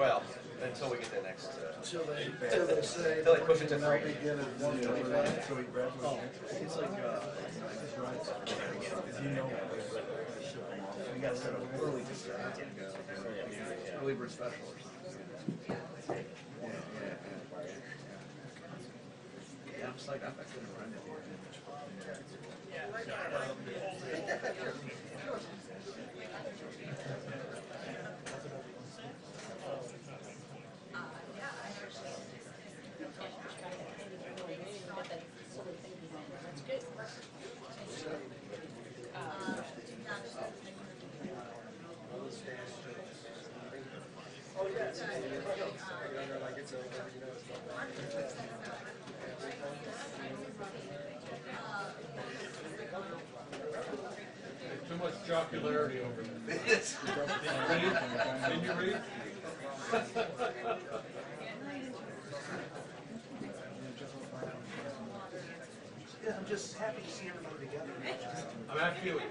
Well, until we get the next. Until they say. Until they push it to they'll 3. begin at 125, so he graduates. It's like, if you know, we got set up early. Early bird special or something. Yeah, I'm just like, I'm not gonna run it. Too much jocularity over there. Can you read? Yeah, I'm just happy to see everybody together. I'm at Huey.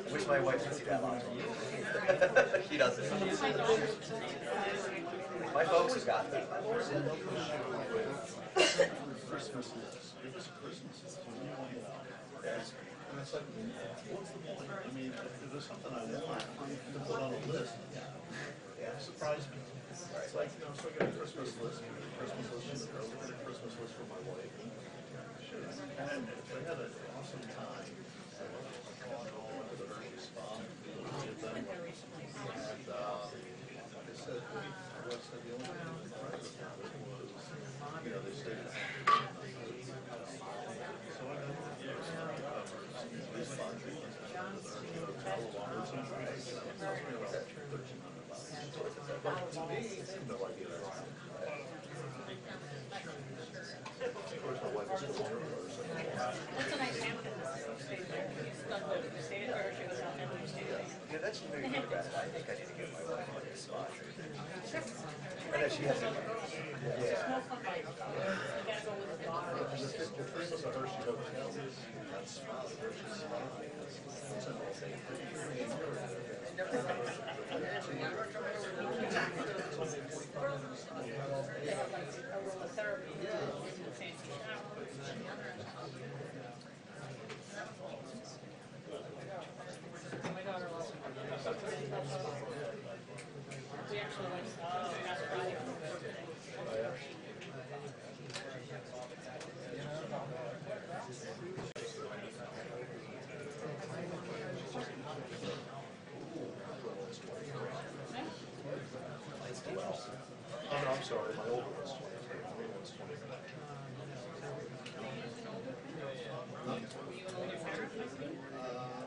I wish my wife could see that live. She doesn't. My folks have got that. Christmas list. It was Christmas. And it's like, what's the point? I mean, if there's something I want to put on a list, it surprised me. It's like, you know, so I got a Christmas list, Christmas list for the girls, I got a Christmas list for my wife. And we had an awesome time. Going to the Hershey Spa, with them. And they said, Wes said the only thing that was surprised about it was, you know, they said, so I know this fun treatment. But to me, it seemed no idea. Of course, my wife was still on her person. That's a nice hamper. Stayed there. You stayed at Hershey was out there when you stayed there. Yeah, that's very good. I think I need to get my wife on this spot. I know she has a. It's more fun like, you gotta go with the daughter. The thing was a Hershey hotel. That's Hershey Spa. It's an all day They have like aromatherapy in the fancy shower. My daughter loves it. We actually went last Friday for her birthday. Oh, no, I'm sorry, my older one's 23, my older one's 29.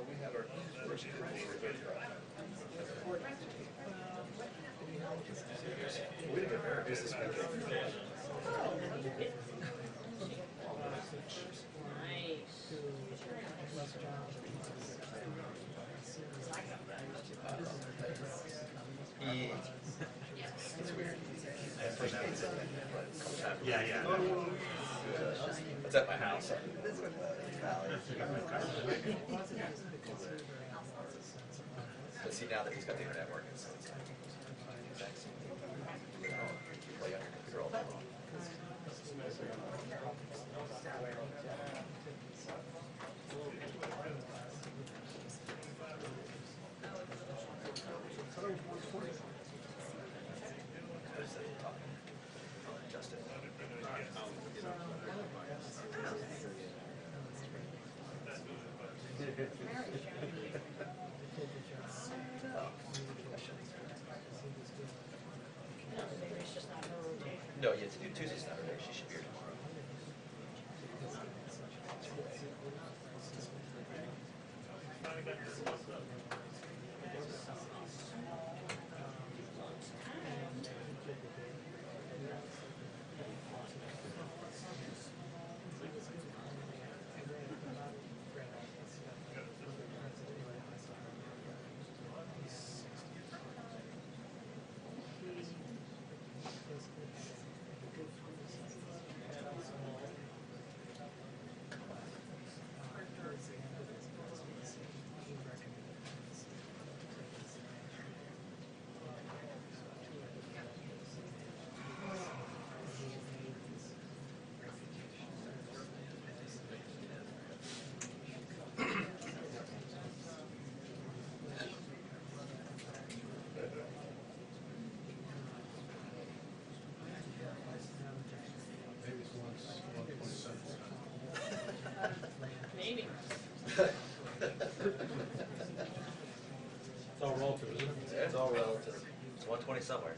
We had our first kid. We didn't get married this weekend. It's weird. I first hated it, but a couple times. Yeah. It's at my house. But see, now that he's got the internet working, so it's like, thanks. Play on your computer all day long. Justin. No, yeah, to do Tuesday's not her day. She should be here tomorrow. It's all relative, isn't it? It's all relative. It's 120 somewhere.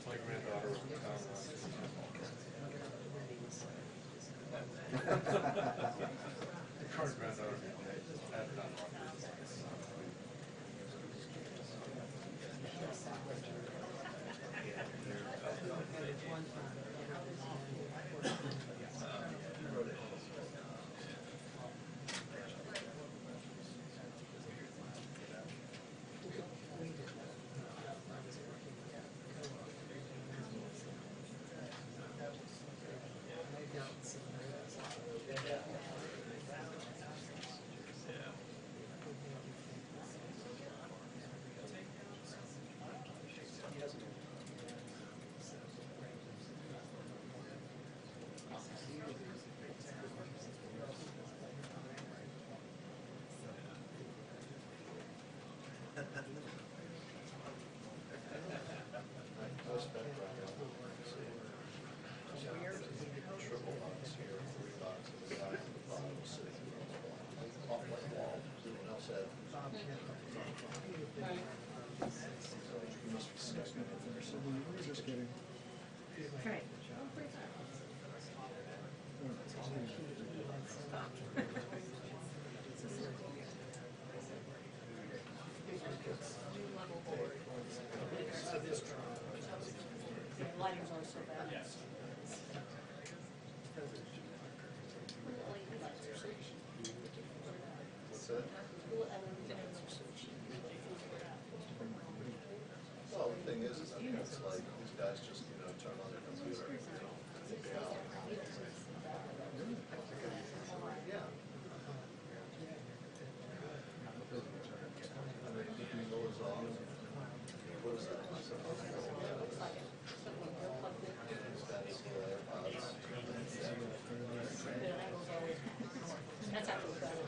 My granddaughter was in the current granddaughter had done Triple box here, 3 boxes, the size of the bottom was sitting off like wall, everyone else had. So you must be disgusting if there's someone, we're just kidding. Right. Level board. The lighting's always so bad. Yes. What's that? Well, the thing is, I mean, it's like, these guys just, turn on their computer, they out. Yeah. I mean, you can go as long as, what is that? These guys, AirPods. That's actually better.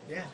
Yeah.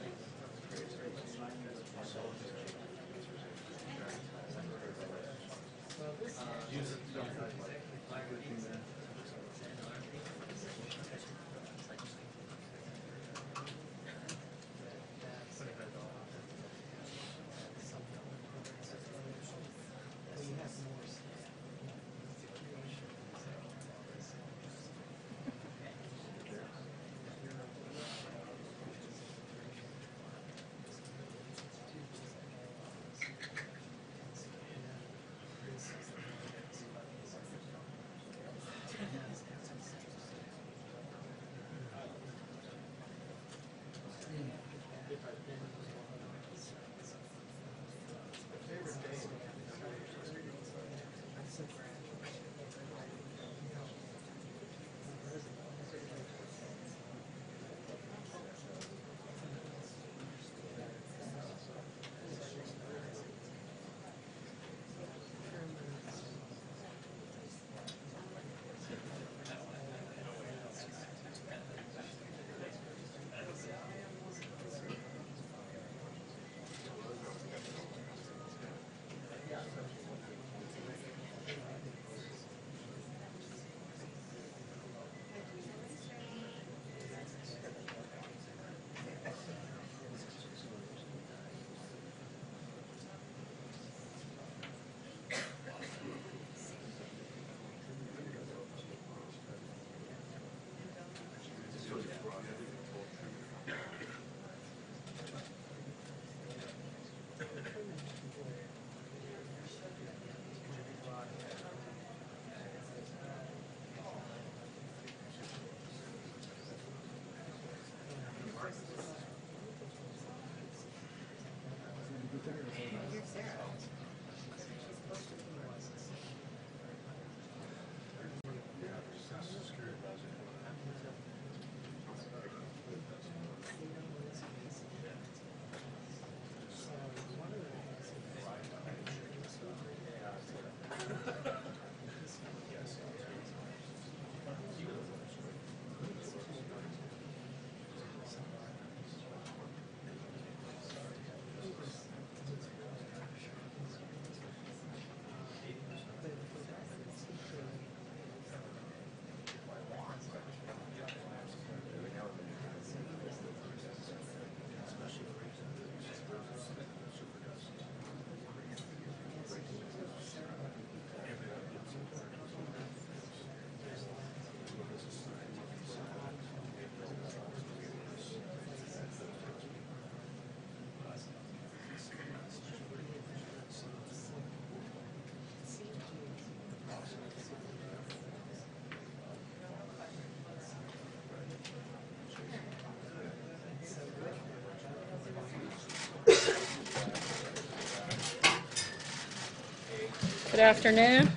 Good afternoon.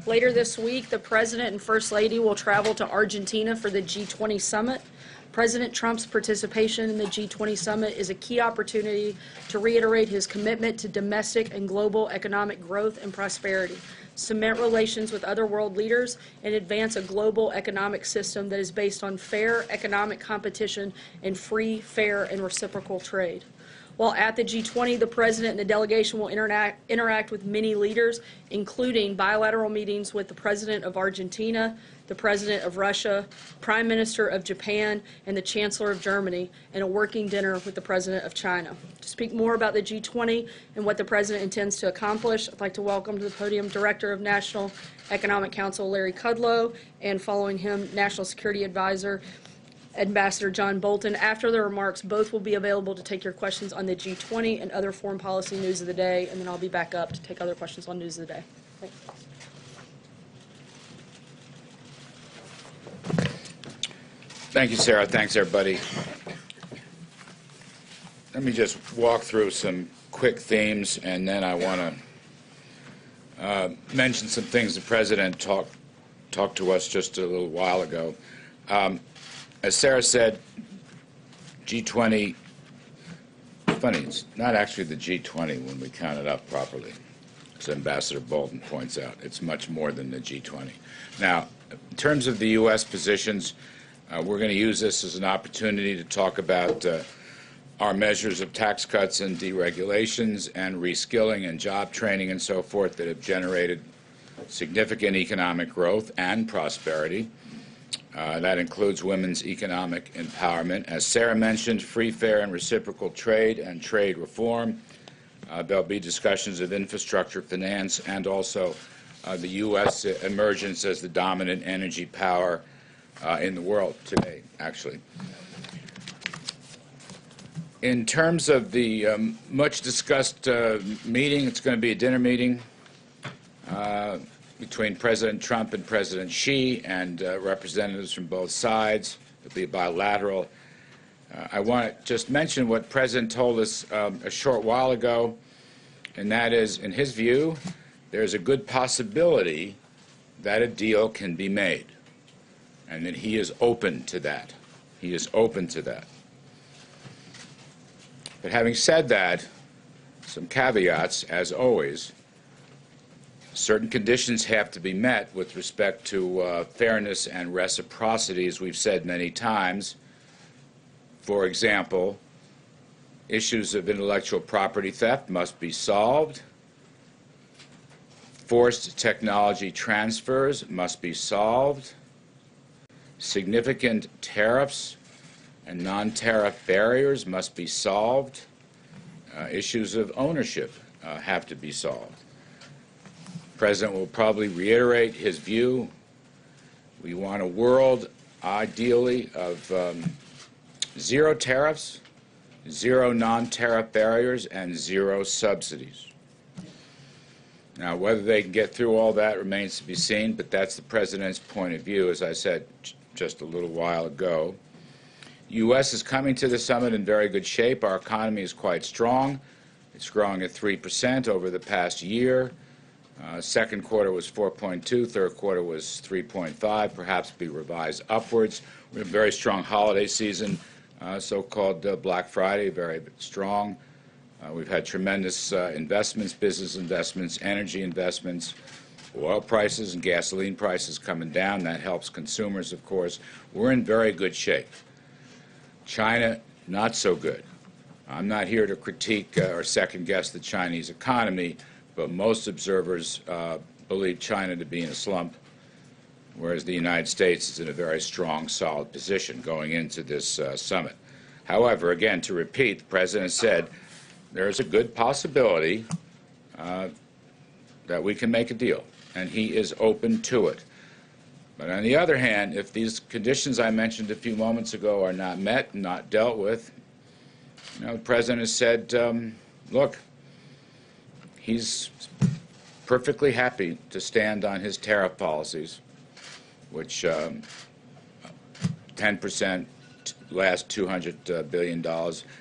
Later this week, the President and First Lady will travel to Argentina for the G20 summit. President Trump's participation in the G20 summit is a key opportunity to reiterate his commitment to domestic and global economic growth and prosperity, cement relations with other world leaders, and advance a global economic system that is based on fair economic competition and free, fair, and reciprocal trade. While at the G20, the President and the delegation will interact with many leaders, including bilateral meetings with the President of Argentina, the President of Russia, Prime Minister of Japan, and the Chancellor of Germany, and a working dinner with the President of China. To speak more about the G20 and what the President intends to accomplish, I'd like to welcome to the podium Director of National Economic Council Larry Kudlow, and following him, National Security Advisor Ambassador John Bolton. After the remarks, both will be available to take your questions on the G20 and other foreign policy news of the day, and then I'll be back up to take other questions on news of the day. Thanks. Thank you, Sarah. Thanks, everybody. Let me just walk through some quick themes, and then I want to mention some things the President talked to us just a little while ago. As Sarah said, G20, funny, it's not actually the G20 when we count it up properly, as Ambassador Bolton points out. It's much more than the G20. Now, in terms of the U.S. positions, We're going to use this as an opportunity to talk about our measures of tax cuts and deregulations and reskilling and job training and so forth that have generated significant economic growth and prosperity. That includes women's economic empowerment. As Sarah mentioned, free, fair, and reciprocal trade and trade reform. There'll be discussions of infrastructure, finance, and also the U.S. emergence as the dominant energy power in the world today, actually. In terms of the much-discussed meeting, it's going to be a dinner meeting between President Trump and President Xi and representatives from both sides. It'll be bilateral. I want to just mention what the President told us a short while ago, and that is, in his view, there's a good possibility that a deal can be made, and that he is open to that. He is open to that. But having said that, some caveats, as always. Certain conditions have to be met with respect to fairness and reciprocity, as we've said many times. For example, issues of intellectual property theft must be solved. Forced technology transfers must be solved. Significant tariffs and non-tariff barriers must be solved. Issues of ownership have to be solved. The President will probably reiterate his view. We want a world, ideally, of zero tariffs, zero non-tariff barriers, and zero subsidies. Now, whether they can get through all that remains to be seen, but that's the President's point of view, as I said just a little while ago. The U.S. is coming to the summit in very good shape. Our economy is quite strong. It's growing at 3% over the past year. Second quarter was 4.2, third quarter was 3.5, perhaps be revised upwards. We have a very strong holiday season, so-called Black Friday, very strong. We've had tremendous investments, business investments, energy investments, oil prices and gasoline prices coming down. That helps consumers, of course. We're in very good shape. China, not so good. I'm not here to critique or second-guess the Chinese economy, but most observers believe China to be in a slump, whereas the United States is in a very strong, solid position going into this summit. However, again, to repeat, the President said there's a good possibility that we can make a deal, and he is open to it. But on the other hand, if these conditions I mentioned a few moments ago are not met, not dealt with, the President has said, look, he's perfectly happy to stand on his tariff policies, which 10% last $200 billion,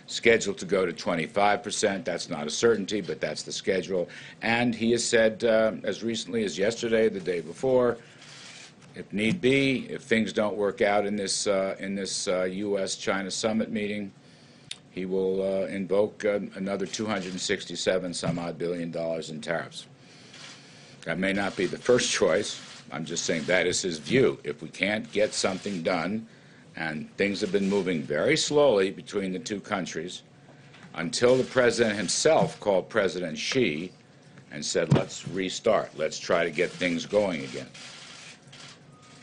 scheduled to go to 25%. That's not a certainty, but that's the schedule. And he has said, as recently as yesterday, the day before, if need be, if things don't work out in this U.S.-China summit meeting, he will invoke another $267-some-odd billion in tariffs. That may not be the first choice. I'm just saying that is his view. If we can't get something done, and things have been moving very slowly between the two countries, until the President himself called President Xi and said, let's restart, let's try to get things going again.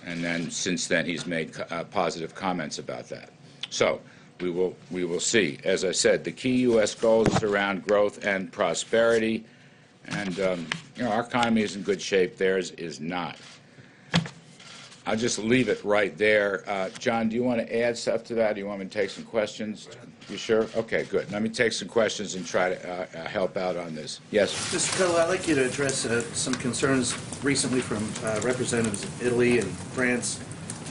And then, since then, he's made positive comments about that. So we will see. As I said, the key U.S. goals is around growth and prosperity, and our economy is in good shape. Theirs is not. I'll just leave it right there. John, do you want to add stuff to that? Do you want me to take some questions? You sure? Okay, good. Let me take some questions and try to help out on this. Yes? Mr. Coe, I'd like you to address some concerns recently from representatives of Italy and France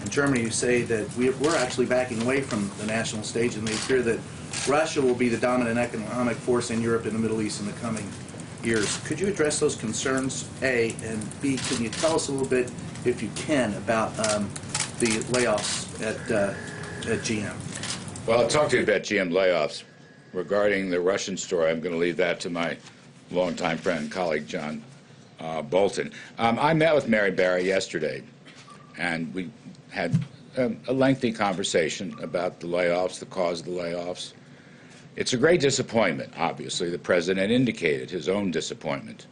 and Germany who say that we're actually backing away from the national stage, and they fear that Russia will be the dominant economic force in Europe and the Middle East in the coming years. Could you address those concerns, A, and B, can you tell us a little bit, if you can, about the layoffs at GM? Well, I'll talk to you about GM layoffs. Regarding the Russian story, I'm going to leave that to my longtime friend and colleague, John Bolton. I met with Mary Barra yesterday, and we had a lengthy conversation about the layoffs, the cause of the layoffs. It's a great disappointment, obviously. The president indicated his own disappointment.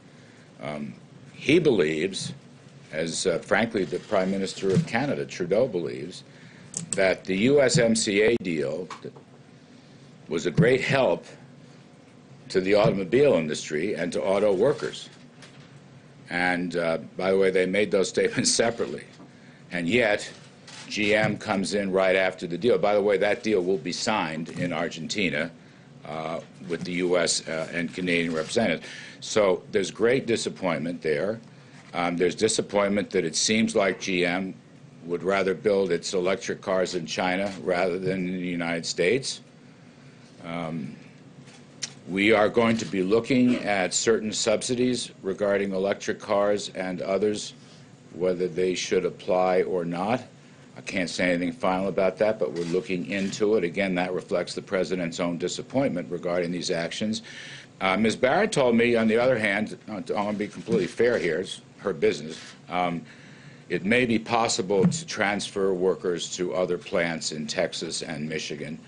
He believes, as frankly the Prime Minister of Canada, Trudeau, believes, that the USMCA deal was a great help to the automobile industry and to auto workers. And by the way, they made those statements separately. And yet, GM comes in right after the deal. By the way, that deal will be signed in Argentina with the U.S. And Canadian representatives. So there's great disappointment there. There's disappointment that it seems like GM would rather build its electric cars in China rather than in the United States. We are going to be looking at certain subsidies regarding electric cars and others, whether they should apply or not. I can't say anything final about that, but we're looking into it. Again, that reflects the president's own disappointment regarding these actions. Ms. Barrett told me, on the other hand, I want to be completely fair here, it's her business, it may be possible to transfer workers to other plants in Texas and Michigan.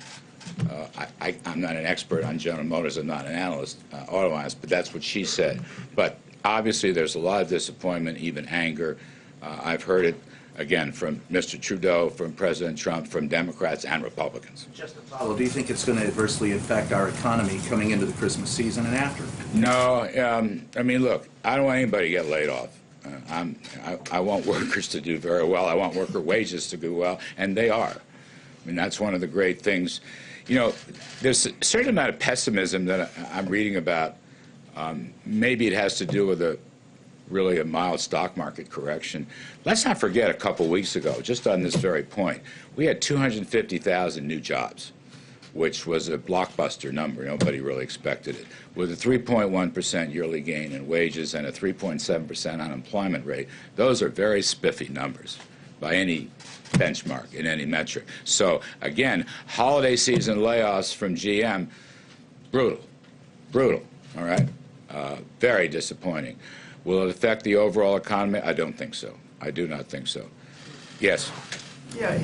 I'm not an expert on General Motors. I'm not an analyst, auto analyst, but that's what she said. But obviously there's a lot of disappointment, even anger. I've heard it, again, from Mr. Trudeau, from President Trump, from Democrats and Republicans. Well, do you think it's going to adversely affect our economy coming into the Christmas season and after? No. I mean, look, I don't want anybody to get laid off. I want workers to do very well. I want worker wages to do well, and they are. I mean, that's one of the great things. You know, there's a certain amount of pessimism that I'm reading about. Maybe it has to do with really a mild stock market correction. Let's not forget a couple weeks ago, just on this very point, we had 250,000 new jobs, which was a blockbuster number. Nobody really expected it. With a 3.1% yearly gain in wages and a 3.7% unemployment rate, those are very spiffy numbers by any benchmark in any metric. So again, holiday season layoffs from GM, brutal, all right? Very disappointing. Will it affect the overall economy? I don't think so. I do not think so. Yes? Yeah,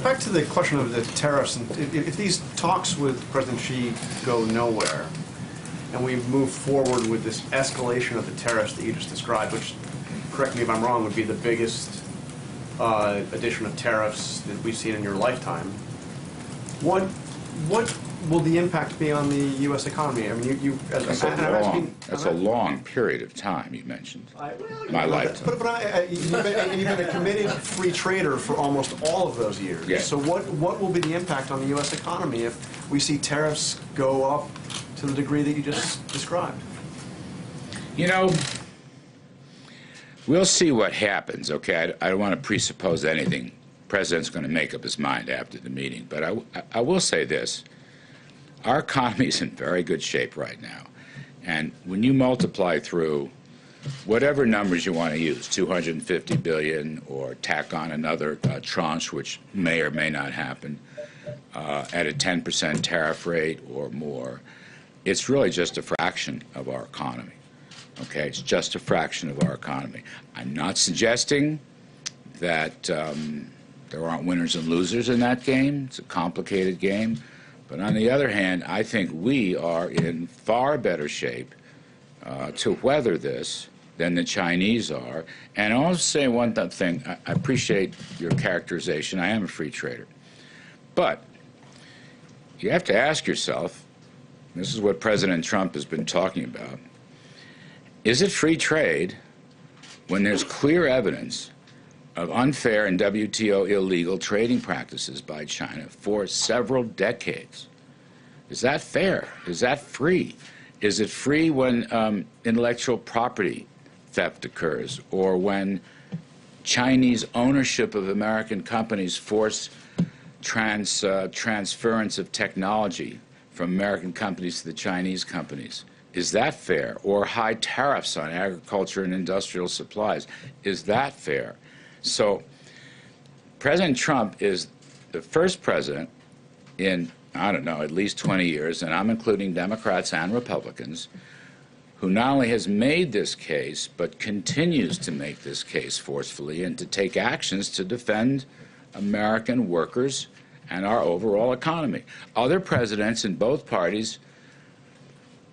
back to the question of the tariffs. And if these talks with President Xi go nowhere, and we move forward with this escalation of the tariffs that you just described, which, correct me if I'm wrong, would be the biggest addition of tariffs that we've seen in your lifetime, what will the impact be on the U.S. economy? I mean, That's a long period of time you mentioned. My lifetime. But you've been a committed free trader for almost all of those years. Yeah. So what will be the impact on the U.S. economy if we see tariffs go up to the degree that you just described? You know, we'll see what happens, okay? I don't want to presuppose anything. The president's going to make up his mind after the meeting. But I will say this. Our economy is in very good shape right now. And when you multiply through whatever numbers you want to use, 250 billion or tack on another tranche, which may or may not happen, at a 10% tariff rate or more, it's really just a fraction of our economy. Okay, it's just a fraction of our economy. I'm not suggesting that there aren't winners and losers in that game. It's a complicated game. But on the other hand, I think we are in far better shape to weather this than the Chinese are. And I'll say one thing. I appreciate your characterization. I am a free trader. But you have to ask yourself, this is what President Trump has been talking about, is it free trade when there's clear evidence of unfair and WTO illegal trading practices by China for several decades? Is that fair? Is that free? Is it free when intellectual property theft occurs, or when Chinese ownership of American companies force transference of technology from American companies to the Chinese companies? Is that fair? Or high tariffs on agriculture and industrial supplies? Is that fair? So President Trump is the first president in, I don't know, at least 20 years, and I'm including Democrats and Republicans, who not only has made this case, but continues to make this case forcefully and to take actions to defend American workers and our overall economy. Other presidents in both parties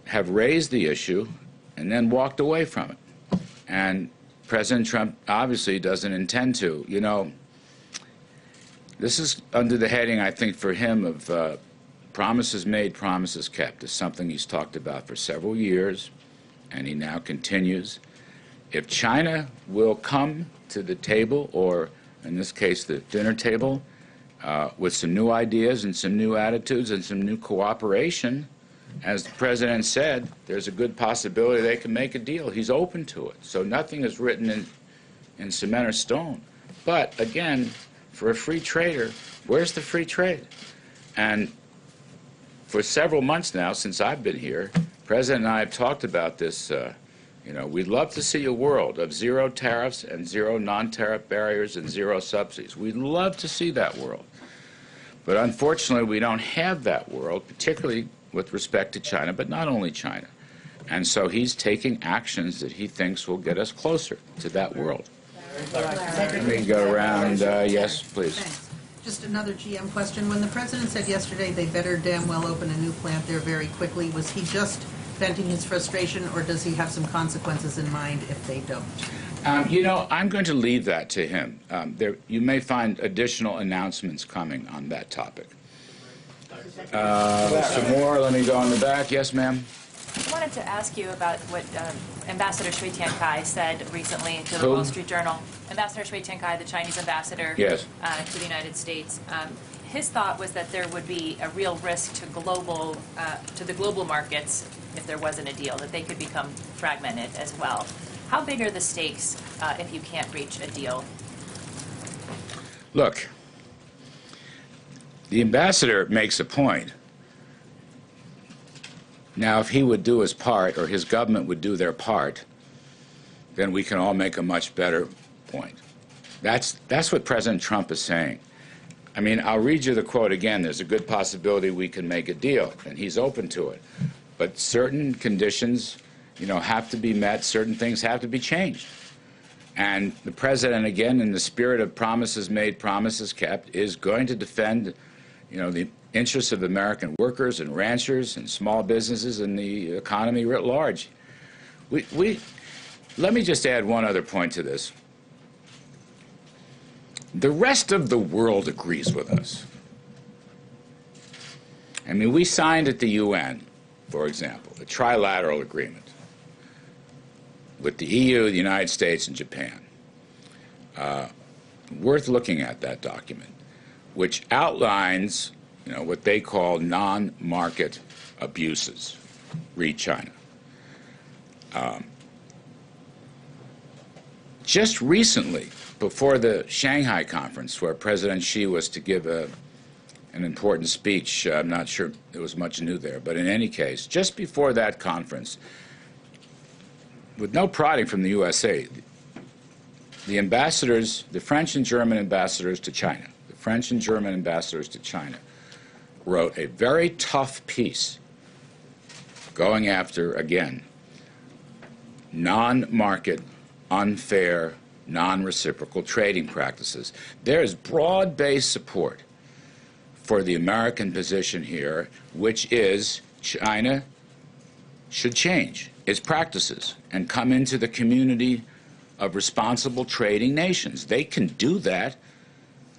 have raised the issue and then walked away from it. And President Trump obviously doesn't intend to. You know, this is under the heading, I think, for him of promises made, promises kept. Is something he's talked about for several years, and he now continues. If China will come to the table, or in this case, the dinner table, with some new ideas and some new attitudes and some new cooperation, as the president said, there's a good possibility they can make a deal. He's open to it. So nothing is written in cement or stone. But again, for a free trader, where's the free trade? And for several months now, since I've been here, the President and I have talked about this. You know, we'd love to see a world of zero tariffs and zero non-tariff barriers and zero subsidies. We'd love to see that world. But unfortunately, we don't have that world, particularly with respect to China, but not only China. And so he's taking actions that he thinks will get us closer to that world. Let me go around. Yes, please. Thanks. Just another GM question. When the president said yesterday they better damn well open a new plant there very quickly, was he just venting his frustration, or does he have some consequences in mind if they don't? You know, I'm going to leave that to him. You may find additional announcements coming on that topic. Some more. Let me go in the back. Yes, ma'am. I wanted to ask you about what Ambassador Shui Tiankai said recently to the Who? Wall Street Journal. Ambassador Shui Tiankai, the Chinese ambassador Yes. to the United States. His thought was that there would be a real risk to the global markets if there wasn't a deal, that they could become fragmented as well. How big are the stakes if you can't reach a deal? Look, the ambassador makes a point. Now, if he would do his part, or his government would do their part, then we can all make a much better point. That's what President Trump is saying. I mean, I'll read you the quote again. There's a good possibility we can make a deal, and he's open to it. But certain conditions, you know, have to be met. Certain things have to be changed. And the president, again, in the spirit of promises made, promises kept, is going to defend, you know, the interests of American workers and ranchers and small businesses and the economy writ large. Let me just add one other point to this. The rest of the world agrees with us. I mean, we signed at the UN, for example, a trilateral agreement with the EU, the United States, and Japan. Worth looking at that document, which outlines, you know, what they call non-market abuses. Read China. Just recently, before the Shanghai conference, where President Xi was to give an important speech, I'm not sure there was much new there, but in any case, just before that conference, with no prodding from the USA, the ambassadors, the French and German ambassadors to China, wrote a very tough piece going after, again, non-market, unfair, non-reciprocal trading practices. There is broad-based support for the American position here, which is China should change its practices and come into the community of responsible trading nations. They can do that,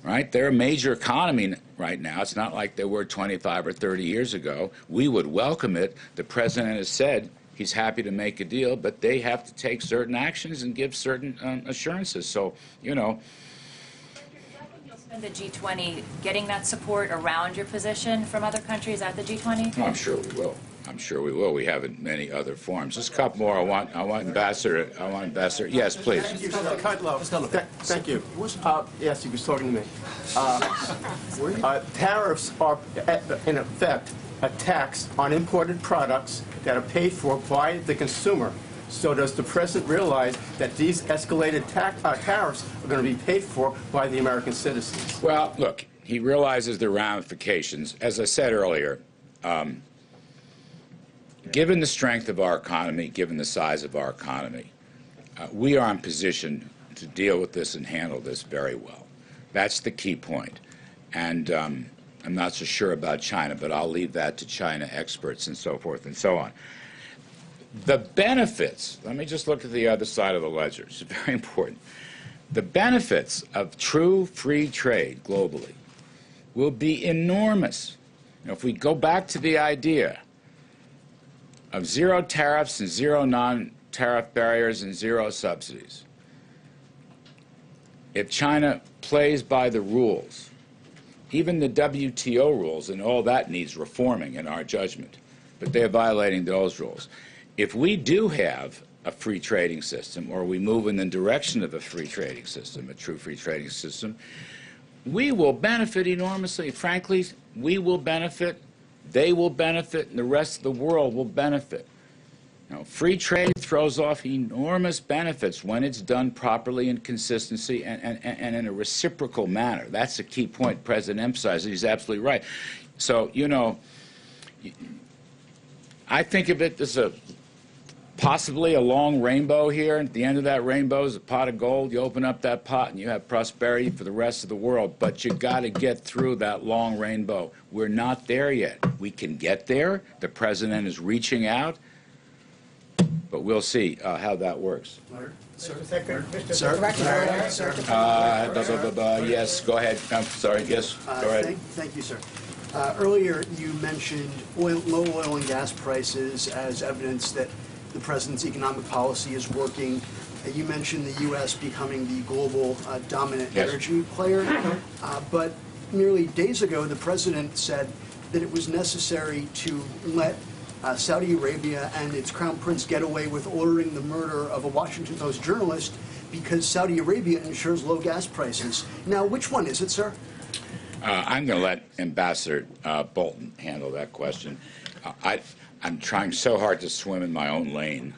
right? They're a major economy right now. It's not like they were 25 or 30 years ago. We would welcome it. The president has said he's happy to make a deal, but they have to take certain actions and give certain assurances. So, you know. Do you think you'll spend the G20 getting that support around your position from other countries at the G20? Oh, I'm sure we will. I'm sure we will. We have in many other forms. Just a couple more. I want Ambassador. Yes, please. Thank you. Yes, he was talking to me. Tariffs are, in effect, a tax on imported products that are paid for by the consumer. So does the president realize that these escalated tariffs are going to be paid for by the American citizens? Well, look, he realizes the ramifications. As I said earlier, given the strength of our economy, given the size of our economy, we are in position to deal with this and handle this very well. That's the key point. And I'm not so sure about China, but I'll leave that to China experts and so forth and so on. The benefits, let me just look at the other side of the ledger. It's very important. The benefits of true free trade globally will be enormous. If we go back to the idea of zero tariffs and zero non-tariff barriers and zero subsidies, if China plays by the rules, even the WTO rules, and all that needs reforming in our judgment, but they're violating those rules. If we do have a free trading system, or we move in the direction of a free trading system, a true free trading system, we will benefit enormously. Frankly, we will benefit, they will benefit, and the rest of the world will benefit. Free trade throws off enormous benefits when it's done properly in consistency and in a reciprocal manner. That's the key point the President emphasized. He's absolutely right. So, I think of it as possibly a long rainbow here. At the end of that rainbow is a pot of gold. You open up that pot and you have prosperity for the rest of the world. But you got to get through that long rainbow. We're not there yet. We can get there. The President is reaching out. But we'll see how that works. Sir? Yes, go ahead. I'm sorry. Yes, go ahead. Thank you, sir. Earlier, you mentioned low oil and gas prices as evidence that the President's economic policy is working. You mentioned the U.S. becoming the global dominant energy player. But merely days ago, the President said that it was necessary to let Saudi Arabia and its Crown Prince get away with ordering the murder of a Washington Post journalist because Saudi Arabia ensures low gas prices. Now, which one is it, sir? I'm going to let Ambassador Bolton handle that question. I'm trying so hard to swim in my own lane,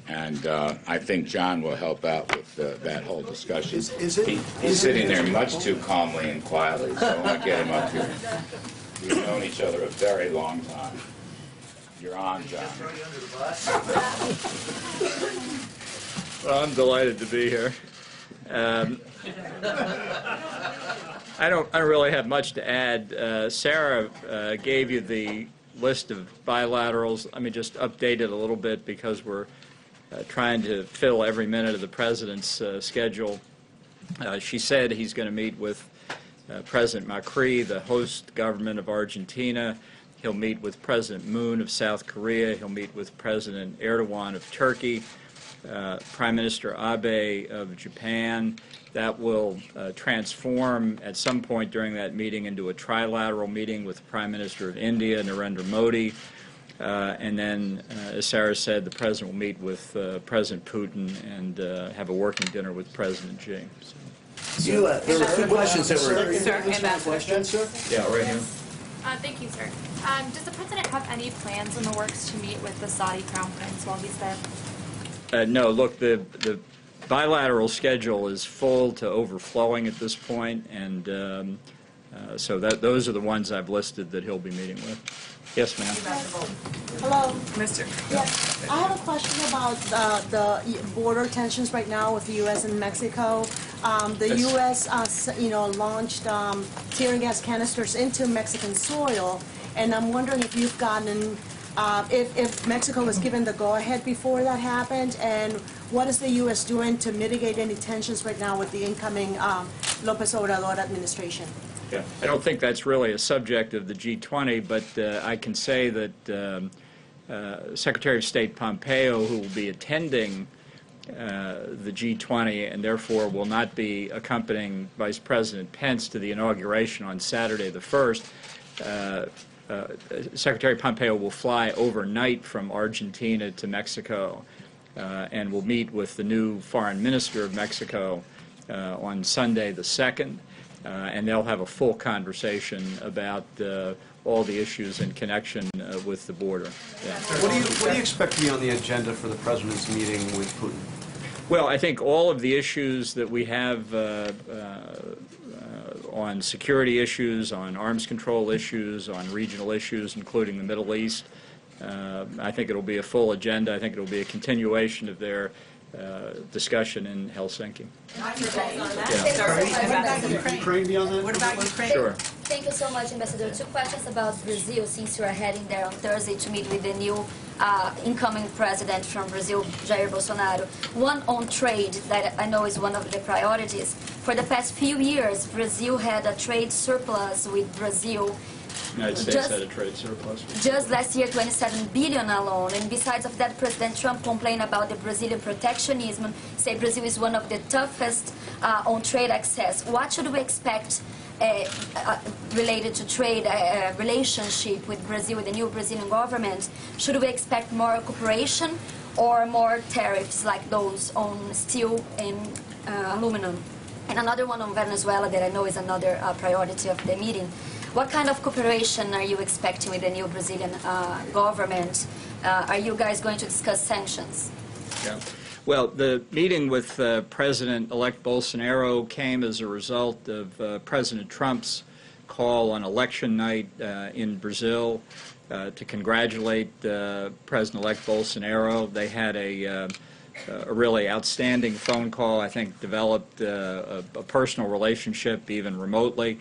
and I think John will help out with that whole discussion. He's sitting there much too calmly and quietly, so I want to get him up here. We've known each other a very long time. You're on, John. Well, I'm delighted to be here. I don't really have much to add. Sarah gave you the list of bilaterals. Let me just update it a little bit because we're trying to fill every minute of the President's schedule. She said he's going to meet with President Macri, the host government of Argentina. He'll meet with President Moon of South Korea. He'll meet with President Erdogan of Turkey, Prime Minister Abe of Japan. That will transform at some point during that meeting into a trilateral meeting with the Prime Minister of India, Narendra Modi. And then, as Sarah said, the President will meet with President Putin and have a working dinner with President Xi. There were two questions that were... Sir, Yeah, right here. Thank you, sir. Does the President have any plans in the works to meet with the Saudi Crown Prince while he's there? No, look, the bilateral schedule is full to overflowing at this point, and so those are the ones I've listed that he'll be meeting with. Yes, ma'am. Hello. Mr. Yes, I have a question about the border tensions right now with the U.S. and Mexico. The U.S. Launched tear gas canisters into Mexican soil, and I'm wondering if you've gotten, if Mexico was given the go-ahead before that happened, and what is the U.S. doing to mitigate any tensions right now with the incoming López Obrador administration? Yeah. I don't think that's really a subject of the G20, but I can say that Secretary of State Pompeo, who will be attending the G20 and therefore will not be accompanying Vice President Pence to the inauguration on Saturday the 1st, Secretary Pompeo will fly overnight from Argentina to Mexico and will meet with the new Foreign Minister of Mexico on Sunday the 2nd. And they'll have a full conversation about all the issues in connection with the border. Yeah. What do you expect to be on the agenda for the President's meeting with Putin? Well, I think all of the issues that we have on security issues, on arms control issues, on regional issues, including the Middle East, I think it'll be a full agenda. I think it'll be a continuation of their discussion in Helsinki. Ukraine be on that? What about Ukraine? Sure. Thank you so much, Ambassador. 2 questions about Brazil, since you are heading there on Thursday to meet with the new incoming president from Brazil, Jair Bolsonaro. One on trade that I know is one of the priorities. For the past few years, Brazil had a trade surplus with Brazil. United States had a trade surplus. Just last year, 27 billion alone. And besides of that, President Trump complained about the Brazilian protectionism, say Brazil is one of the toughest on trade access. What should we expect related to trade relationship with Brazil, with the new Brazilian government? Should we expect more cooperation or more tariffs like those on steel and aluminum? And another one on Venezuela that I know is another priority of the meeting. What kind of cooperation are you expecting with the new Brazilian government? Are you guys going to discuss sanctions? Yeah. Well, the meeting with President-elect Bolsonaro came as a result of President Trump's call on election night in Brazil to congratulate President-elect Bolsonaro. They had a really outstanding phone call, I think developed a personal relationship even remotely.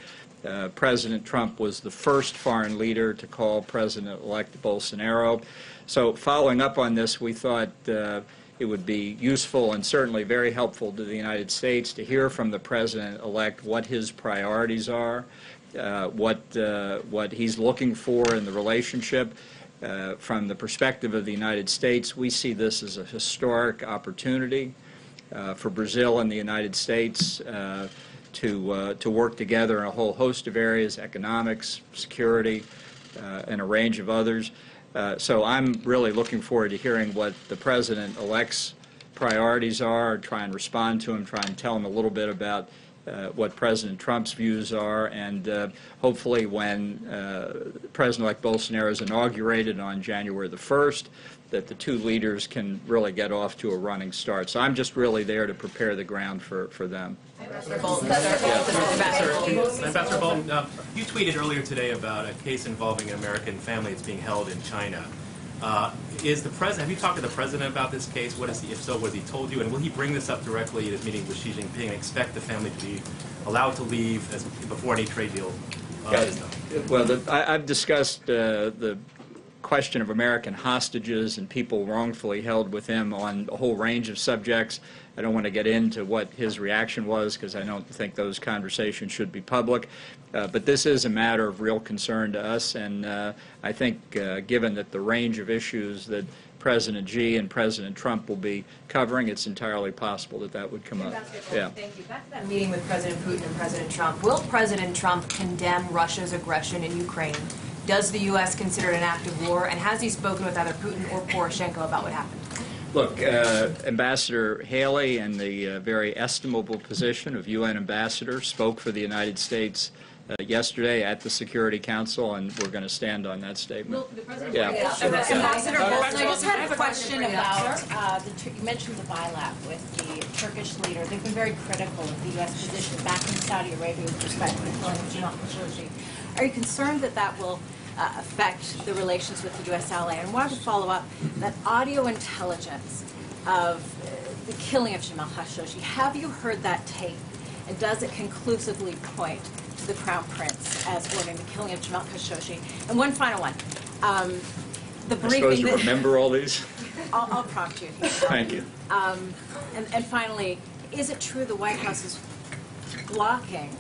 President Trump was the first foreign leader to call President-elect Bolsonaro. So following up on this, we thought it would be useful and certainly very helpful to the United States to hear from the President-elect what his priorities are, what he's looking for in the relationship. From the perspective of the United States, we see this as a historic opportunity for Brazil and the United States to work together in a whole host of areas, economics, security, and a range of others. So I'm really looking forward to hearing what the President-elect's priorities are, try and respond to him, try and tell him a little bit about what President Trump's views are, and hopefully when President-elect Bolsonaro is inaugurated on January the 1st, that the two leaders can really get off to a running start. So I'm just really there to prepare the ground for them. Ambassador Bolton, you tweeted earlier today about a case involving an American family that's being held in China. Is the president? Have you talked to the president about this case? What is he? If so, what has he told you? And will he bring this up directly at his meeting with Xi Jinping and expect the family to be allowed to leave before any trade deal is done? Well, I've discussed the question of American hostages and people wrongfully held with him on a whole range of subjects. I don't want to get into what his reaction was because I don't think those conversations should be public. But this is a matter of real concern to us, and I think given that the range of issues that President Xi and President Trump will be covering, it's entirely possible that that would come up. Yeah. Thank you. Back to that meeting with President Putin and President Trump. Will President Trump condemn Russia's aggression in Ukraine? Does the U.S. consider it an act of war? And has he spoken with either Putin or Poroshenko about what happened? Look, Ambassador Haley, in the very estimable position of UN ambassador, spoke for the United States yesterday at the Security Council, and we're going to stand on that statement. Ambassador Bolton, I just had a question about, you mentioned the bilat with the Turkish leader. They've been very critical of the U.S. position back in Saudi Arabia with respect to the killing of Jamal Khashoggi. Are you concerned that that will affect the relations with the U.S. ally? And I wanted to follow up that audio intelligence of the killing of Jamal Khashoggi. Have you heard that tape? And does it conclusively point to the Crown Prince as ordering the killing of Jamal Khashoggi? And one final one. The briefing. I suppose you remember all these? I'll prompt you. Thank you. And finally, is it true the White House is blocking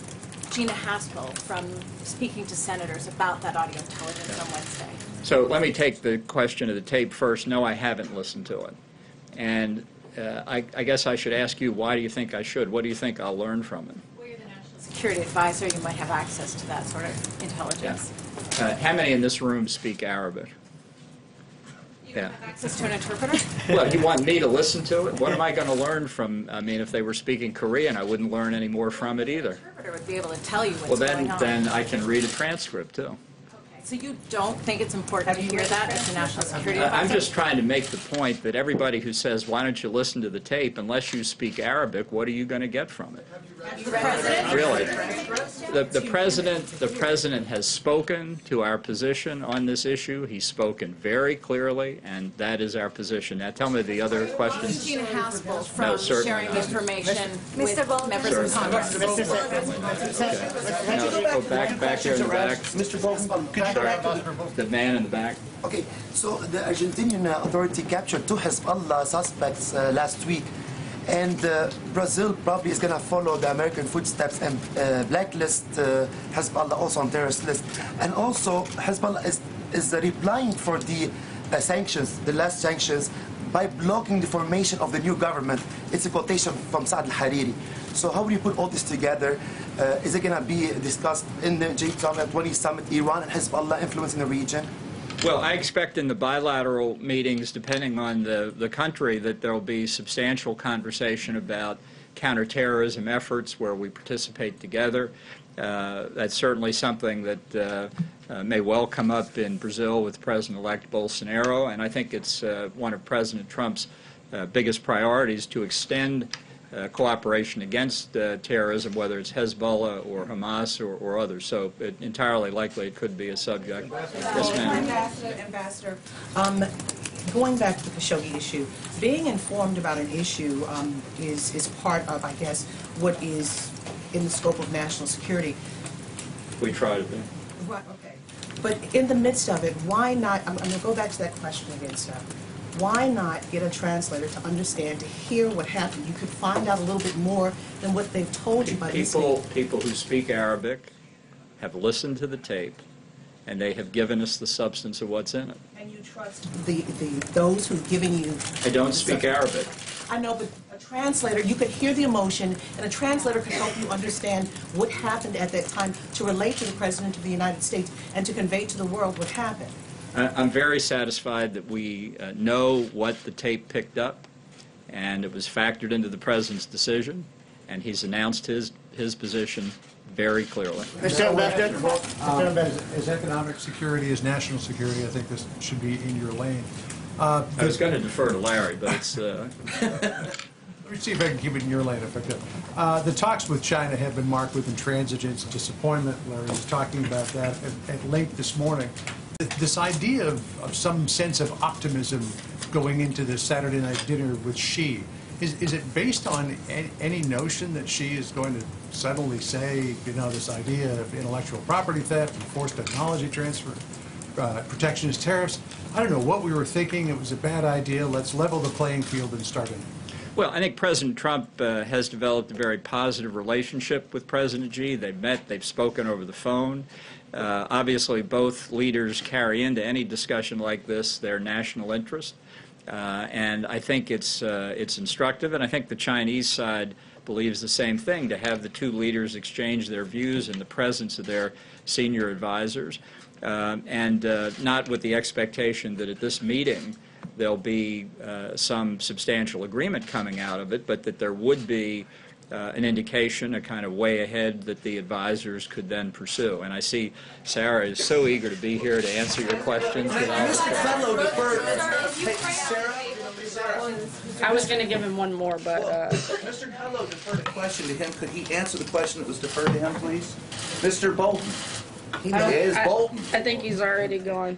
Gina Haspel from speaking to senators about that audio intelligence on Wednesday? So let me take the question of the tape first. No, I haven't listened to it. And I guess I should ask you, why do you think I should? What do you think I'll learn from it? Well, you're the National Security Advisor. You might have access to that sort of intelligence. Yeah. How many in this room speak Arabic? Have access to an interpreter? Well, you want me to listen to it? What am I going to learn from, I mean, if they were speaking Korean, I wouldn't learn any more from it either. The interpreter would be able to tell you what's going on. Then I can read a transcript, too. Okay. So you don't think it's important to hear that as the National Security Advisor? I'm just trying to make the point that everybody who says, why don't you listen to the tape, unless you speak Arabic, what are you going to get from it? Really. The president has spoken to our position on this issue. He's spoken very clearly, and that is our position. Now, tell me the other questions. Christina Haspel No, from certainly sharing not. information with Mr. members of Congress. No, go back here in the back. Mr. Bolton, could you go back to The man in the back. Okay, so the Argentinian authority captured 2 Hezbollah suspects last week, and Brazil probably is going to follow the American footsteps and blacklist Hezbollah also on terrorist list. And also, Hezbollah is replying for the sanctions, the last sanctions, by blocking the formation of the new government. It's a quotation from Saad al-Hariri. So how do you put all this together? Is it going to be discussed in the G20 summit, Iran and Hezbollah influence in the region? Well, I expect in the bilateral meetings, depending on the country, that there will be substantial conversation about counterterrorism efforts where we participate together. That's certainly something that may well come up in Brazil with President-elect Bolsonaro, and I think it's one of President Trump's biggest priorities to extend cooperation against terrorism, whether it's Hezbollah or Hamas or others. So entirely likely it could be a subject. Yes, ma'am. Ambassador, going back to the Khashoggi issue, being informed about an issue is part of, I guess, what is in the scope of national security. We try to be. Right, okay. But in the midst of it, why not, I'm going to go back to that question again, sir. Why not get a translator to understand, to hear what happened? You could find out a little bit more than what they've told you by listening. People who speak Arabic have listened to the tape, and they have given us the substance of what's in it. And you trust those who've given you... I don't speak Arabic. I know, but a translator, you could hear the emotion, and a translator could help you understand what happened at that time to relate to the President of the United States and to convey to the world what happened. I'm very satisfied that we know what the tape picked up, and it was factored into the President's decision, and he's announced his position very clearly. As economic security, as national security, I think this should be in your lane. I was going to defer to Larry, but it's... Let me see if I can keep it in your lane if I could. The talks with China have been marked with intransigence and disappointment. Larry was talking about that at length this morning. This idea of some sense of optimism going into this Saturday night dinner with Xi, is it based on any notion that Xi is going to suddenly say, you know, this idea of intellectual property theft and forced technology transfer, protectionist tariffs? I don't know what we were thinking. It was a bad idea. Let's level the playing field and start it. Well, I think President Trump has developed a very positive relationship with President Xi. They've met, they've spoken over the phone. Obviously, both leaders carry into any discussion like this their national interest. And I think it's instructive, and I think the Chinese side believes the same thing, to have the two leaders exchange their views in the presence of their senior advisors, and not with the expectation that at this meeting there'll be some substantial agreement coming out of it, but that there would be an indication, a kind of way ahead that the advisors could then pursue. And I see Sarah is so eager to be here to answer your questions. Mr. Fellow deferred. I was going to give him one more, but... Mr. Fellow deferred a question to him. Could he answer the question that was deferred to him, please? Mr. Bolton. Bolton. I think he's already gone.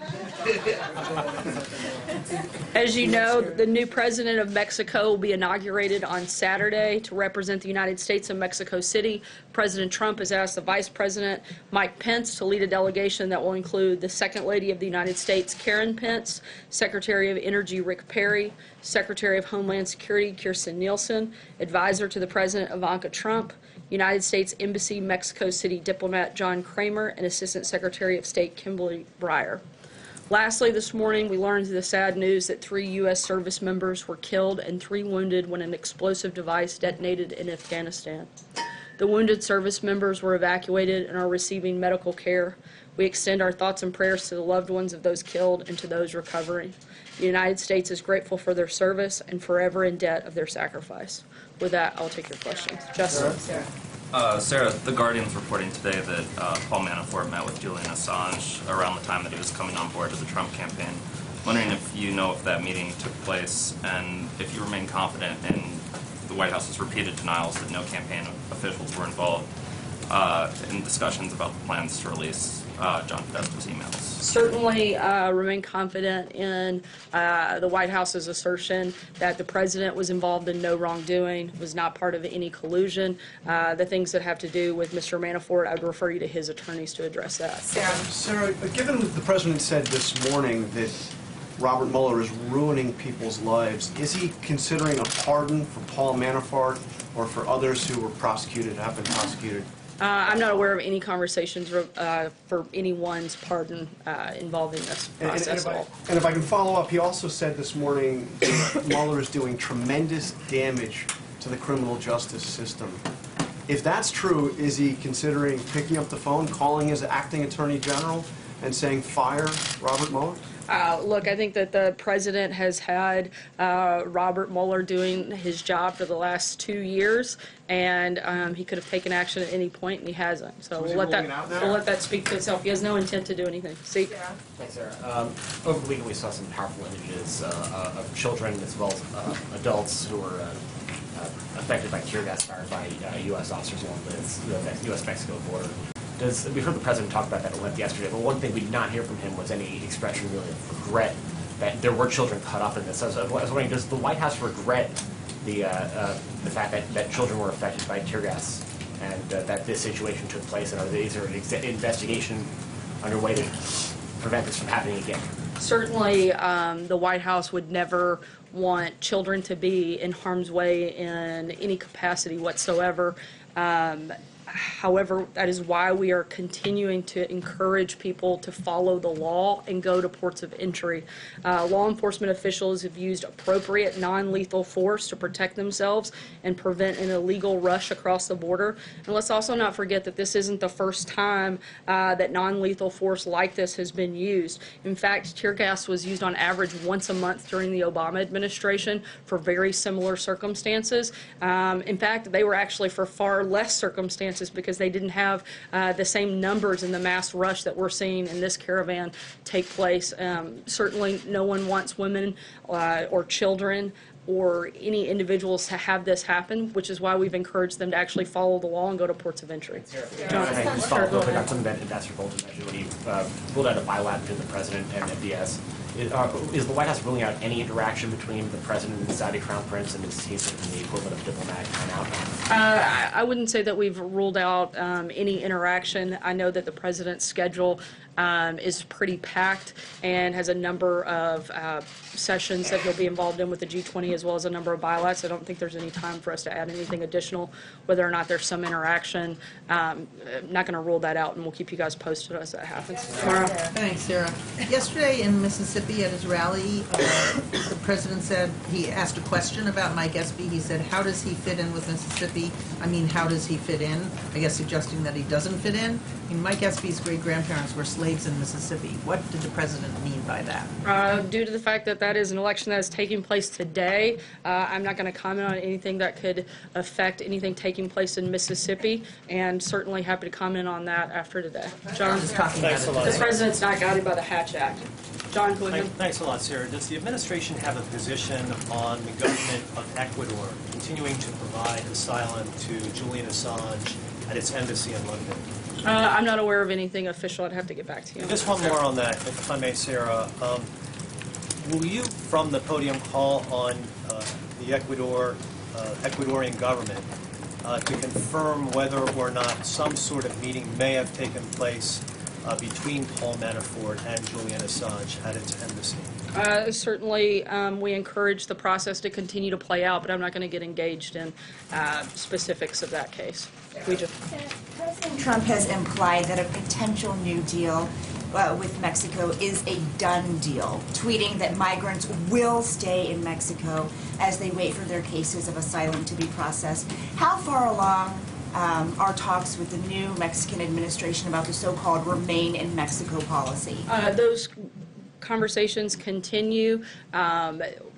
As you know, the new president of Mexico will be inaugurated on Saturday to represent the United States in Mexico City. President Trump has asked the Vice President, Mike Pence, to lead a delegation that will include the Second Lady of the United States, Karen Pence, Secretary of Energy, Rick Perry, Secretary of Homeland Security, Kirstjen Nielsen, Advisor to the President, Ivanka Trump, United States Embassy, Mexico City diplomat John Kramer, and Assistant Secretary of State Kimberly Breyer. Lastly, this morning we learned the sad news that 3 U.S. service members were killed and 3 wounded when an explosive device detonated in Afghanistan. The wounded service members were evacuated and are receiving medical care. We extend our thoughts and prayers to the loved ones of those killed and to those recovering. The United States is grateful for their service and forever in debt of their sacrifice. With that, I'll take your questions. Justin. Sarah, The Guardian's reporting today that Paul Manafort met with Julian Assange around the time that he was coming on board with the Trump campaign. Wondering if you know if that meeting took place and if you remain confident in the White House's repeated denials that no campaign officials were involved in discussions about the plans to release John Podesta's emails. Certainly remain confident in the White House's assertion that the president was involved in no wrongdoing, was not part of any collusion. The things that have to do with Mr. Manafort, I would refer you to his attorneys to address that. Sarah, given what the president said this morning that Robert Mueller is ruining people's lives, is he considering a pardon for Paul Manafort or for others who were prosecuted, have been prosecuted? I'm not aware of any conversations for anyone's pardon involving this process at all. And if I can follow up, he also said this morning that Mueller is doing tremendous damage to the criminal justice system. If that's true, is he considering picking up the phone, calling his acting attorney general, and saying, fire Robert Mueller? Look, I think that the president has had Robert Mueller doing his job for the last 2 years, and he could have taken action at any point, and he hasn't. So we'll let that speak for itself. He has no intent to do anything. See? Thanks, Sarah. Over the weekend, we saw some powerful images of children as well as adults who were affected by tear gas fired by U.S. officers along the U.S.-Mexico border. We've heard the president talk about that at length yesterday, but one thing we did not hear from him was any expression really of regret that there were children caught up in this. I was wondering, does the White House regret the fact that children were affected by tear gas and that this situation took place, and is there an investigation underway to prevent this from happening again? Certainly, the White House would never want children to be in harm's way in any capacity whatsoever. However, that is why we are continuing to encourage people to follow the law and go to ports of entry. Law enforcement officials have used appropriate non-lethal force to protect themselves and prevent an illegal rush across the border. And let's also not forget that this isn't the first time that non-lethal force like this has been used. In fact, tear gas was used on average once a month during the Obama administration for very similar circumstances. In fact, they were actually for far less circumstances because they didn't have the same numbers in the mass rush that we're seeing in this caravan take place. Certainly no one wants women or children or any individuals to have this happen, which is why we've encouraged them to actually follow the law and go to ports of entry. John, I just follow up real quick on something that Ambassador Bolton mentioned when he ruled out a bilateral between the president and MBS. Is the White House ruling out any interaction between the president and the Saudi Crown Prince, and is he sort of in the equivalent of diplomatic timeout? I wouldn't say that we've ruled out any interaction. I know that the president's schedule is pretty packed and has a number of sessions that he'll be involved in with the G20 as well as a number of bilaterals. I don't think there's any time for us to add anything additional, whether or not there's some interaction. I'm not going to rule that out, and we'll keep you guys posted as that happens. Thanks, Sarah. Yesterday in Mississippi at his rally, the president said, he asked a question about Mike Espy. He said, how does he fit in with Mississippi? I mean, how does he fit in? I guess suggesting that he doesn't fit in. I mean, Mike Espy's great-grandparents were slaves in Mississippi. What did the president mean by that? Due to the fact that that is an election that is taking place today, I'm not going to comment on anything that could affect anything taking place in Mississippi, and certainly happy to comment on that after today. John? Thanks a lot. The president's not guided by the Hatch Act. John, go ahead. Thanks a lot, Sarah. Does the administration have a position on the government of Ecuador continuing to provide asylum to Julian Assange at its embassy in London? I'm not aware of anything official. I'd have to get back to you. Just one more on that, if I may, Sarah. Will you, from the podium, call on the Ecuadorian government to confirm whether or not some sort of meeting may have taken place between Paul Manafort and Julian Assange at its embassy? Certainly, we encourage the process to continue to play out, but I'm not going to get engaged in specifics of that case. President Trump has implied that a potential new deal with Mexico is a done deal, tweeting that migrants will stay in Mexico as they wait for their cases of asylum to be processed. How far along are talks with the new Mexican administration about the so-called Remain in Mexico policy? Those conversations continue.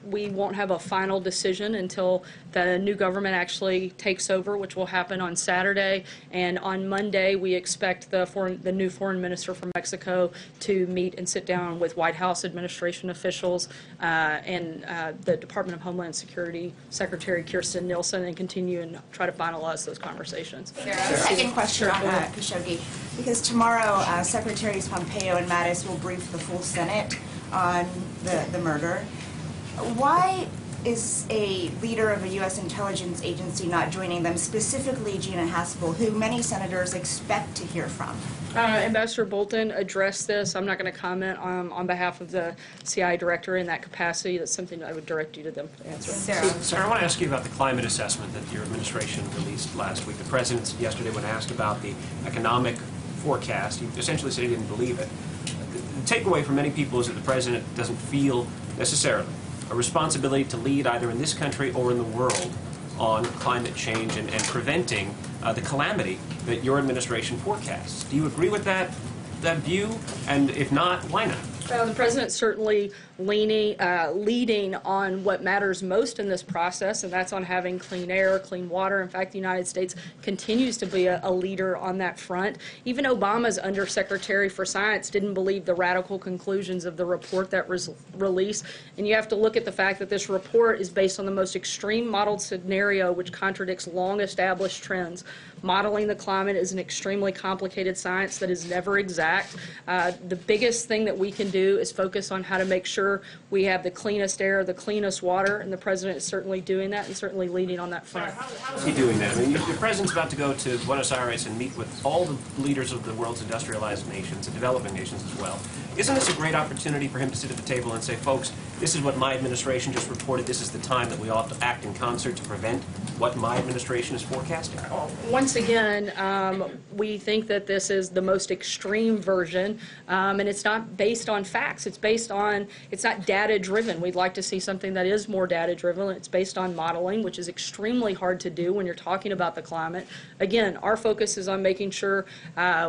we won't have a final decision until the new government actually takes over, which will happen on Saturday. And on Monday, we expect the new foreign minister from Mexico to meet and sit down with White House administration officials and the Department of Homeland Security Secretary Kirstjen Nielsen, and continue and try to finalize those conversations. Second question on Khashoggi, because tomorrow Secretaries Pompeo and Mattis will brief the full Senate on the murder. Why is a leader of a U.S. intelligence agency not joining them, specifically Gina Haspel, who many senators expect to hear from? Ambassador Bolton addressed this. I'm not going to comment on behalf of the CIA director in that capacity. That's something that I would direct you to them to answer. Sarah, I want to ask you about the climate assessment that your administration released last week. The president yesterday, when asked about the economic forecast, he essentially said he didn't believe it. The takeaway for many people is that the president doesn't feel necessarily a responsibility to lead either in this country or in the world on climate change and preventing the calamity that your administration forecasts. Do you agree with that view? And if not, why not? Well, the president's certainly leading on what matters most in this process, and that's on having clean air, clean water. In fact, the United States continues to be a leader on that front. Even Obama's Undersecretary for Science didn't believe the radical conclusions of the report that was released. And you have to look at the fact that this report is based on the most extreme modeled scenario, which contradicts long-established trends. Modeling the climate is an extremely complicated science that is never exact. The biggest thing that we can do is focus on how to make sure we have the cleanest air, the cleanest water, and the president is certainly doing that and certainly leading on that front. How is he doing that? I mean, the president's about to go to Buenos Aires and meet with all the leaders of the world's industrialized nations and developing nations as well. Isn't this a great opportunity for him to sit at the table and say, folks, this is what my administration just reported. This is the time that we ought to act in concert to prevent what my administration is forecasting? Once again, we think that this is the most extreme version, and it's not based on facts. It's not data-driven. We'd like to see something that is more data-driven. It's based on modeling, which is extremely hard to do when you're talking about the climate. Again, our focus is on making sure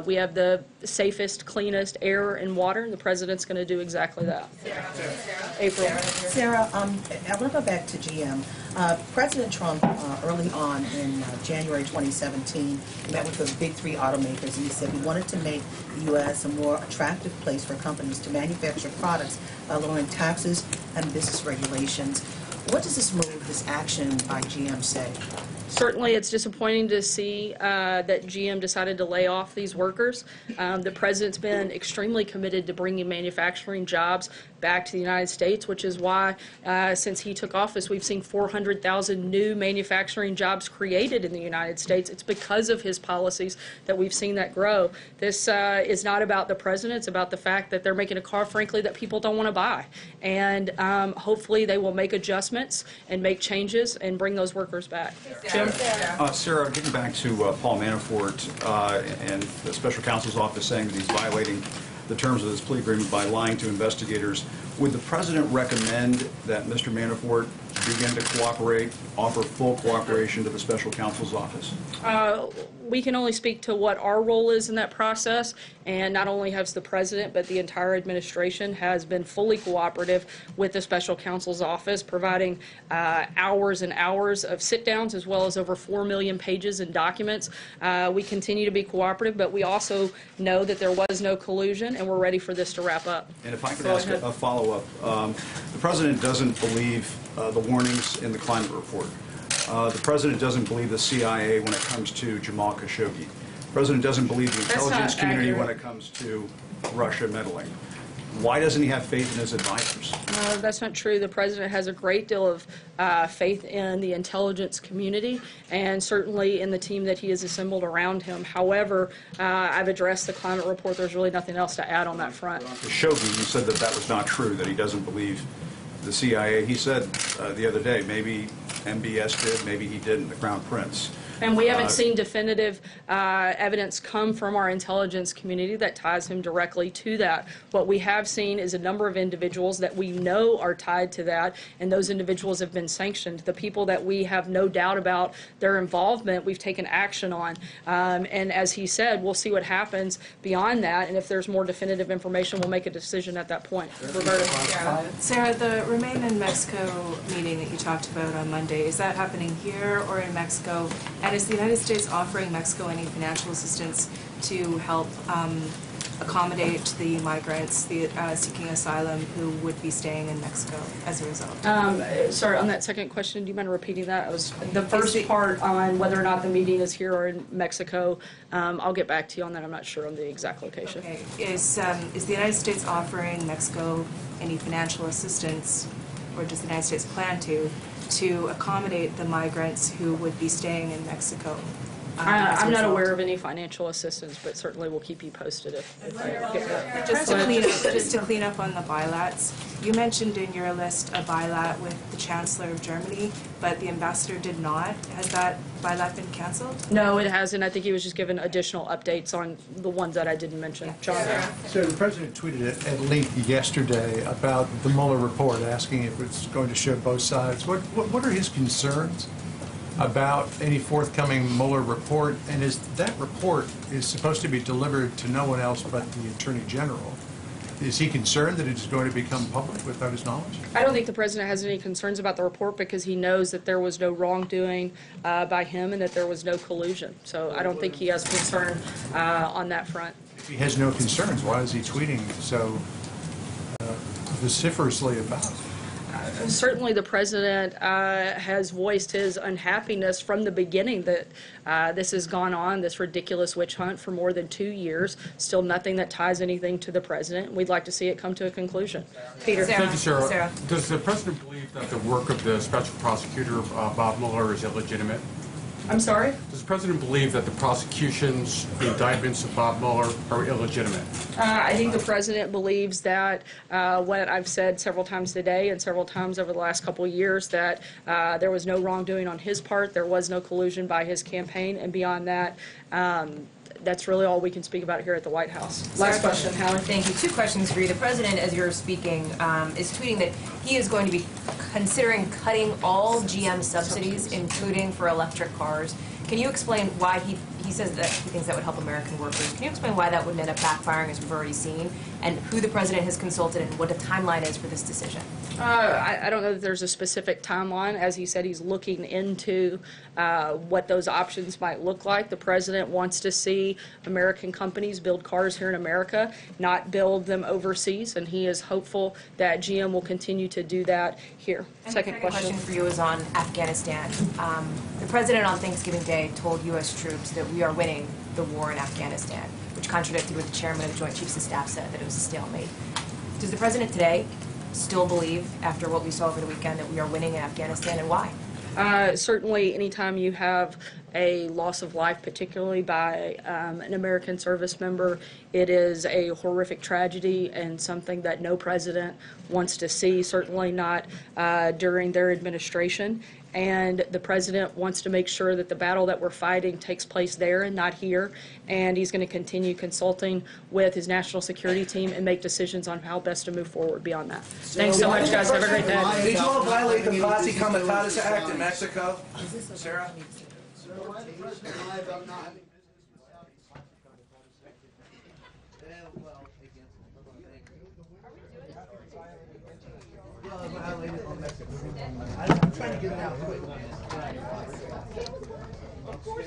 we have the safest, cleanest air and water, and the president's going to do exactly that. April. Sarah, I want to go back to GM. President Trump, early on in January 2017, met with the big three automakers, and he said he wanted to make the U.S. a more attractive place for companies to manufacture products by lowering taxes and business regulations. What does this move, this action by GM say? Certainly, it's disappointing to see that GM decided to lay off these workers. The president's been extremely committed to bringing manufacturing jobs back to the United States, which is why, since he took office, we've seen 400,000 new manufacturing jobs created in the United States. It's because of his policies that we've seen that grow. This is not about the president. It's about the fact that they're making a car, frankly, that people don't want to buy. And hopefully they will make adjustments and make changes and bring those workers back. Jim? Sarah, getting back to Paul Manafort and the special counsel's office saying that he's violating the terms of this plea agreement by lying to investigators, would the president recommend that Mr. Manafort begin to cooperate, offer full cooperation to the special counsel's office? We can only speak to what our role is in that process, and not only has the president, but the entire administration has been fully cooperative with the special counsel's office, providing hours and hours of sit-downs, as well as over 4 million pages in documents. We continue to be cooperative, but we also know that there was no collusion, and we're ready for this to wrap up. And if I could ask a follow-up, the president doesn't believe the warnings in the climate report. The president doesn't believe the CIA when it comes to Jamal Khashoggi. The president doesn't believe the intelligence community when it comes to Russia meddling. Why doesn't he have faith in his advisors? No, that's not true. The president has a great deal of faith in the intelligence community and certainly in the team that he has assembled around him. However, I've addressed the climate report. There's really nothing else to add on that front. Khashoggi, you said that that was not true, that he doesn't believe the CIA. He said the other day, maybe MBS did, maybe he didn't, the Crown Prince. And we haven't seen definitive evidence come from our intelligence community that ties him directly to that. What we have seen is a number of individuals that we know are tied to that, and those individuals have been sanctioned. The people that we have no doubt about their involvement, we've taken action on. And as he said, we'll see what happens beyond that, and if there's more definitive information, we'll make a decision at that point. Roberta. Sarah, the Remain in Mexico meeting that you talked about on Monday, is that happening here or in Mexico? And is the United States offering Mexico any financial assistance to help accommodate the migrants seeking asylum who would be staying in Mexico as a result? Sorry, on that second question, do you mind repeating that? It was the first part on whether or not the meeting is here or in Mexico. I'll get back to you on that. I'm not sure on the exact location. Okay. Is the United States offering Mexico any financial assistance, or does the United States plan to accommodate the migrants who would be staying in Mexico? I'm not aware of any financial assistance, but certainly we'll keep you posted if I get that. Just to clean up on the bilats, you mentioned in your list a bilat with the Chancellor of Germany, but the ambassador did not. Has that bilat been canceled? No, it hasn't. I think he was just given additional updates on the ones that I didn't mention. John? So the President tweeted at length yesterday about the Mueller report, asking if it's going to show both sides. What are his concerns about any forthcoming Mueller report? And is that report is supposed to be delivered to no one else but the Attorney General? Is he concerned that it is going to become public without his knowledge? I don't think the President has any concerns about the report because he knows that there was no wrongdoing by him and that there was no collusion. So I don't think he has concern on that front. If he has no concerns, why is he tweeting so vociferously about it? Certainly the President has voiced his unhappiness from the beginning that this has gone on, this ridiculous witch hunt for more than 2 years. Still nothing that ties anything to the President. We'd like to see it come to a conclusion. Peter. Thank you, Sarah. Does the President believe that the work of the Special Prosecutor, Bob Mueller, is illegitimate? I'm sorry? Does the President believe that the prosecutions, the indictments of Bob Mueller are illegitimate? I think the President believes that what I've said several times today and several times over the last couple of years, that there was no wrongdoing on his part, there was no collusion by his campaign, and beyond that, that's really all we can speak about here at the White House. Last question, Howard. Thank you. 2 questions for you. The President, as you're speaking, is tweeting that he is going to be considering cutting all GM subsidies, including for electric cars. Can you explain why he says that he thinks that would help American workers? Can you explain why that wouldn't end up backfiring, as we've already seen, and who the President has consulted and what the timeline is for this decision? I don't know that there's a specific timeline. As he said, he's looking into what those options might look like. The President wants to see American companies build cars here in America, not build them overseas, and he is hopeful that GM will continue to do that here. And Second the question for you is on Afghanistan. The President on Thanksgiving Day told U.S. troops that we are winning the war in Afghanistan, which contradicted what the Chairman of the Joint Chiefs of Staff said, that it was a stalemate. Does the President today still believe, after what we saw over the weekend, that we are winning in Afghanistan, and why? Certainly, anytime you have a loss of life, particularly by an American service member, it is a horrific tragedy and something that no president wants to see, certainly not during their administration. And the President wants to make sure that the battle that we're fighting takes place there and not here. And he's going to continue consulting with his national security team and make decisions on how best to move forward beyond that. Thanks so much, guys. Have a great day. Did you all violate the Posse Comitatus Act in Mexico? Sarah? Why the President lie about not having I'm trying to get it out quick. Of course.